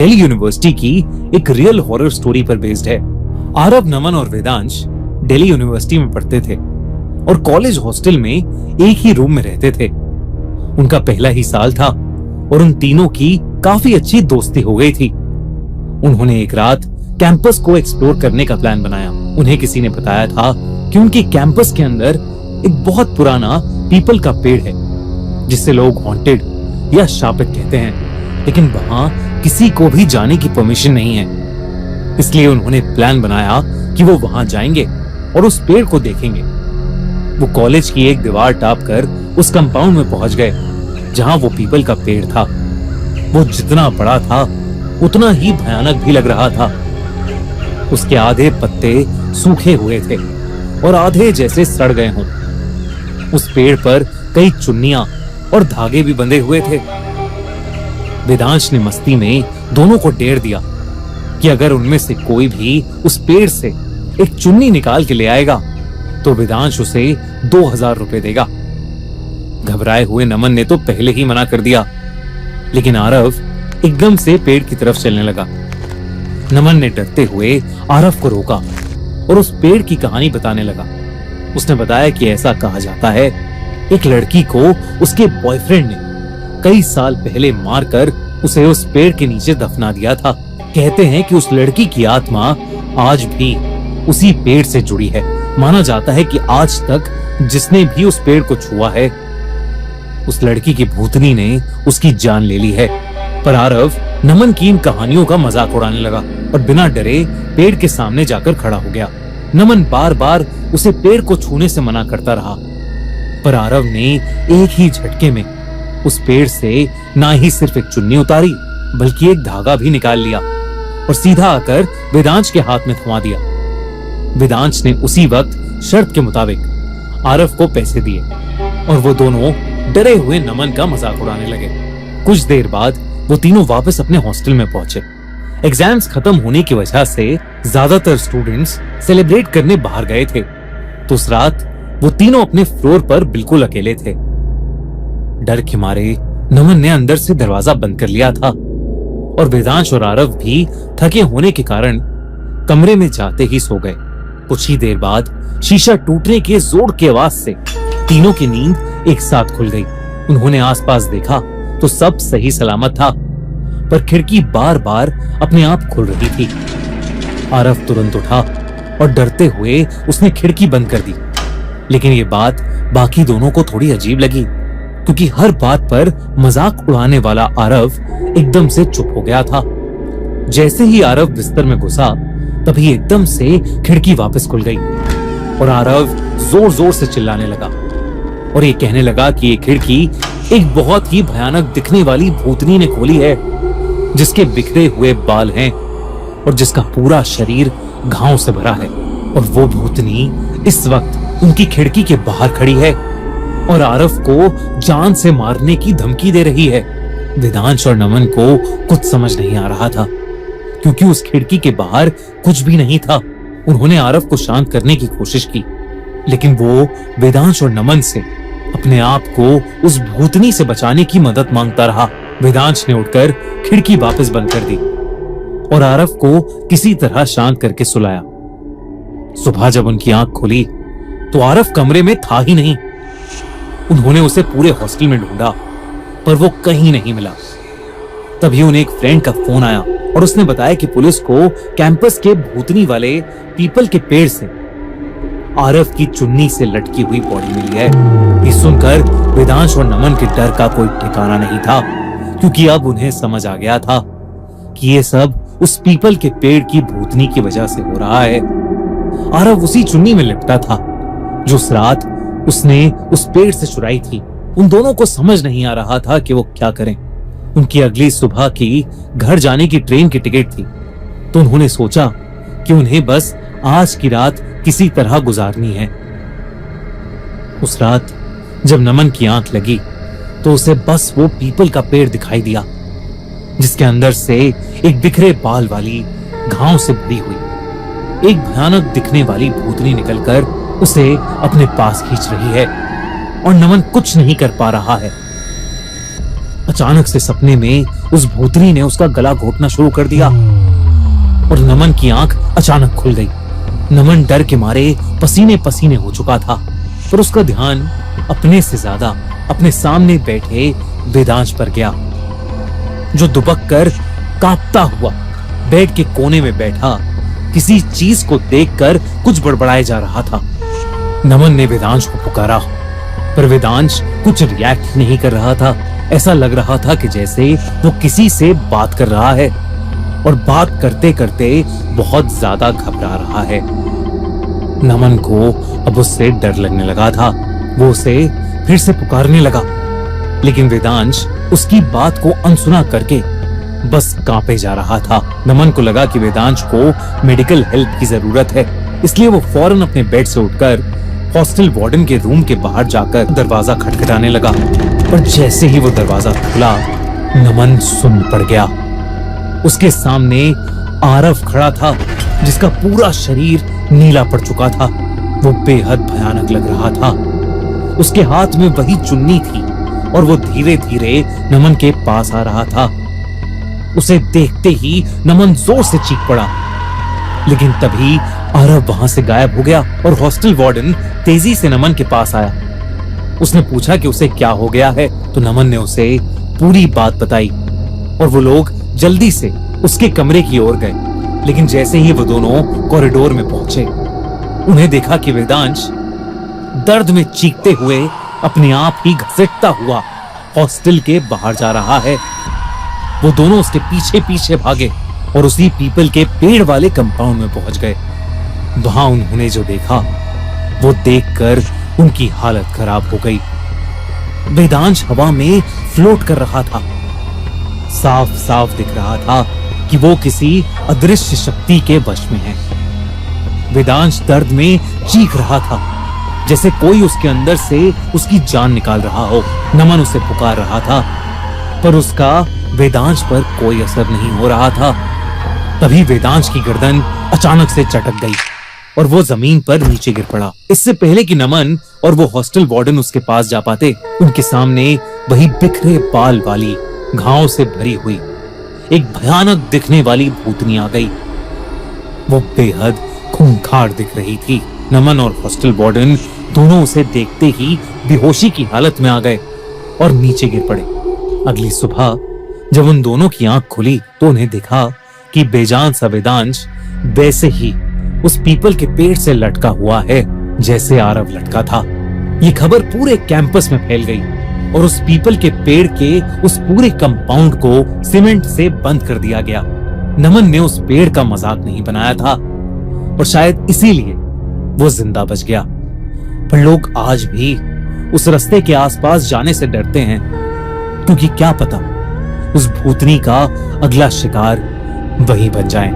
Delhi university की एक real horror story पर बेस्ड है। आरव, नमन और वेदांश दिल्ली यूनिवर्सिटी में पढ़ते थे और कॉलेज हॉस्टल में एक ही रूम में रहते थे। उनका पहला ही साल था और उन तीनों की काफी अच्छी दोस्ती हो गई थी। उन्होंने एक रात कैंपस को एक्सप्लोर करने का प्लान बनाया। उन्हें किसी ने बताया था कि उनके कैंपस के अंदर एक बहुत पुराना पीपल का पेड़ है जिसे लोग हॉन्टेड या शापित कहते हैं, लेकिन वहां किसी को भी जाने की परमिशन नहीं है। इसलिए उन्होंने प्लान बनाया कि वो वहां जाएंगे और उस पेड़ को देखेंगे। वो कॉलेज की एक दीवार टाप कर उस कंपाउंड में पहुंच गए जहां वो पीपल का पेड़ था। वो जितना बड़ा था उतना ही भयानक भी लग रहा था। उसके आधे पत्ते सूखे हुए थे और आधे जैसे सड़ गए हों। उस पेड़ पर कई चुन्नियां और धागे भी बंधे हुए थे। वेदांश ने मस्ती में दोनों को डेर दिया कि अगर उनमें से कोई भी उस पेड़ से एक चुन्नी निकाल के ले आएगा तो वेदांश उसे 2000 रुपए देगा। घबराए हुए नमन ने तो पहले ही मना कर दिया, लेकिन आरव एकदम से पेड़ की तरफ चलने लगा। नमन ने डरते हुए आरव को रोका और उस पेड़ की कहानी बताने लगा। उसने बताया कि ऐसा कहा जाता है एक लड़की को उसके बॉयफ्रेंड ने कई साल पहले मारकर उसे उस पेड़ के नीचे दफना दिया था। कहते हैं कि उस लड़की की आत्मा आज भी उसी पेड़ से जुड़ी है। माना जाता है कि आज तक जिसने भी उस पेड़ को छुआ है उस लड़की की भूतनी ने उसकी जान ले ली है। पर आरव नमन की इन कहानियों का मजाक उड़ाने लगा और बिना डरे पेड़ के सामने जाकर खड़ा हो गया। नमन बार बार उसे पेड़ को छूने से मना करता रहा, पर आरव ने एक ही झटके में उस पेड़ से ना ही सिर्फ एक चुन्नी उतारी बल्कि एक धागा भी निकाल लिया और सीधा आकर वेदांश के हाथ में थमा दिया। वेदांश ने उसी वक्त शर्त के मुताबिक आरव को पैसे दिए और वो दोनों डरे हुए नमन का मजाक उड़ाने लगे। कुछ देर बाद वो तीनों वापस अपने हॉस्टल में पहुंचे। एग्जाम्स खत्म होने की वजह से ज्यादातर स्टूडेंट्स सेलिब्रेट करने बाहर गए थे, तो उस रात वो तीनों अपने फ्लोर पर बिल्कुल अकेले थे। डर के मारे नमन ने अंदर से दरवाजा बंद कर लिया था और वेदांश और आरव भी थके होने के कारण कमरे में जाते ही सो गए। कुछ ही देर बाद शीशा टूटने के जोर की आवाज से तीनों की नींद एक साथ खुल गई। उन्होंने आसपास देखा तो सब सही सलामत था, पर खिड़की बार बार अपने आप खुल रही थी। आरव तुरंत उठा और डरते हुए उसने खिड़की बंद कर दी, लेकिन ये बात बाकी दोनों को थोड़ी अजीब लगी क्योंकि हर बात पर मजाक उड़ाने वाला आरव एकदम से चुप हो गया था। जैसे ही आरव बिस्तर में घुसा तभी एकदम से खिड़की वापस खुल गई और आरव जोर जोर से चिल्लाने लगा और ये कहने लगा कि ये खिड़की एक बहुत ही भयानक दिखने वाली भूतनी ने खोली है, जिसके बिखरे हुए बाल हैं और जिसका पूरा शरीर घावों से भरा है। और वो भूतनी इस वक्त उनकी खिड़की के बाहर खड़ी है और आरव को जान से मारने की धमकी दे रही है। वेदांश और नमन को कुछ समझ नहीं आ रहा था क्योंकि उस खिड़की के बाहर कुछ भी नहीं था। उन्होंने आरव को शांत करने की कोशिश की, लेकिन वो वेदांश और नमन से अपने आप को उस भूतनी से बचाने की मदद मांगता रहा। वेदांश ने उठकर खिड़की वापस बंद कर दी और आरव को किसी तरह शांत करके सुलाया। सुबह जब उनकी आंख खुली तो आरव कमरे में था ही नहीं। उन्होंने उसे पूरे हॉस्टल में ढूंढा पर वो कहीं नहीं मिला। तभी उन्हें एक फ्रेंड का फोन आया और उसने बताया कि पुलिस को कैंपस के भूतनी वाले पीपल के पेड़ से आरव की चुन्नी से लटकी हुई बॉडी मिली है। ये सुनकर वेदांश और नमन के डर का कोई ठिकाना नहीं था, क्योंकि अब उन्हें समझ आ गया था कि ये सब उस पीपल के पेड़ की भूतनी की वजह से हो रहा है। आरव उसी चुन्नी में लिपटा था जो उस रात उसने उस पेड़ से चुराई थी। उन दोनों को समझ नहीं आ रहा था कि वो क्या करें। उनकी अगली सुबह की घर जाने की ट्रेन की टिकट थी, तो उन्होंने सोचा कि उन्हें बस आज की रात किसी तरह गुजारनी है। उस रात जब नमन की आंख लगी तो उसे बस वो पीपल का पेड़ दिखाई दिया, जिसके अंदर से एक बिखरे बाल वाली घाव से भरी हुई एक भयानक दिखने वाली भूतनी निकलकर उसे अपने पास खींच रही है और नमन कुछ नहीं कर पा रहा है। अचानक से सपने में उस भूतनी ने उसका गला घोटना शुरू कर दिया और नमन की आंख अचानक खुल गई। नमन डर के मारे पसीने पसीने हो चुका था, पर उसका ध्यान अपने से ज्यादा अपने सामने बैठे वेदांश पर गया, जो दुबक कर कांपता हुआ बेड के कोने में बैठा किसी चीज को देखकर कुछ बड़बड़ाए जा रहा था। नमन ने वेदांश को पुकारा, पर वेदांश कुछ रिएक्ट नहीं कर रहा था। ऐसा लग रहा था कि जैसे वो किसी से बात कर रहा है और बात करते करते बहुत ज्यादा घबरा रहा है। नमन को अब उससे डर लगने लगा था। वो उसे फिर से पुकारने लगा, लेकिन वेदांश उसकी बात को अनसुना करके बस कांपे जा रहा था। नमन को लगा कि वेदांश को मेडिकल हेल्प की जरूरत है, इसलिए वो फौरन अपने बेड से उठकर हॉस्टल वार्डन के रूम के बाहर जाकर दरवाजा खटखटाने लगा। पर जैसे ही वो दरवाजा खुला, नमन सुन्न पड़ गया। उसके सामने आरव खड़ा था, जिसका पूरा शरीर नीला पड़ चुका था। वो बेहद भयानक लग रहा था। उसके हाथ में वही चुन्नी थी और वो धीरे धीरे नमन के पास आ रहा था। उसे देखते ही नमन जोर से चीख पड़ा, लेकिन तभी आरव वहां से गायब हो गया और हॉस्टल वार्डन तेजी से नमन के पास आया। उसने पूछा कि उसे क्या हो गया है, तो नमन ने उसे पूरी बात बताई और वो लोग जल्दी से उसके कमरे की ओर गए। लेकिन जैसे ही वो दोनों कॉरिडोर में पहुंचे, उन्हें देखा कि वेदांश दर्द में चीखते हुए अपने आप ही घसीटता हुआ हॉस्टल के बाहर जा रहा है। वो दोनों उसके पीछे पीछे भागे और उसी पीपल के पेड़ वाले कंपाउंड में पहुंच गए। वहां उन्होंने जो देखा, वो देखकर उनकी हालत खराब हो गई। वेदांश हवा में फ्लोट कर रहा था। साफ साफ दिख रहा था कि वो किसी अदृश्य शक्ति के वश में है। वेदांश दर्द में चीख रहा था, जैसे कोई उसके अंदर से उसकी जान निकाल रहा हो। नमन उसे पुकार रहा था, पर उसका वेदांश पर कोई असर नहीं हो रहा था। तभी वेदांश की गर्दन अचानक से चटक गई और वो जमीन पर नीचे गिर पड़ा। इससे पहले कि नमन और वो हॉस्टल वार्डन उसके पास जा पाते, उनके सामने वही बिखरे बाल वाली, घावों से भरी हुई एक भयानक दिखने वाली भूतनी आ गई। वो बेहद खूंखार दिख रही थी। नमन और हॉस्टल वार्डन दोनों उसे देखते ही बेहोशी की हालत में आ गए और नीचे गिर पड़े। अगली सुबह जब उन दोनों की आंख खुली, तो उन्हें देखा कि बेजान सा वेदांश वैसे ही उस पीपल के पेड़ से लटका हुआ है जैसे आरव लटका था। ये खबर पूरे कैंपस में फैल गई और उस पीपल के पेड़ के उस पूरे कंपाउंड को सीमेंट से बंद कर दिया गया। नमन ने उस पेड़ का मजाक नहीं बनाया था और शायद इसीलिए वो जिंदा बच गया। पर लोग आज भी उस रास्ते के आसपास जाने से डरते हैं, क्योंकि क्या पता उस भूतनी का अगला शिकार वही बन जाए।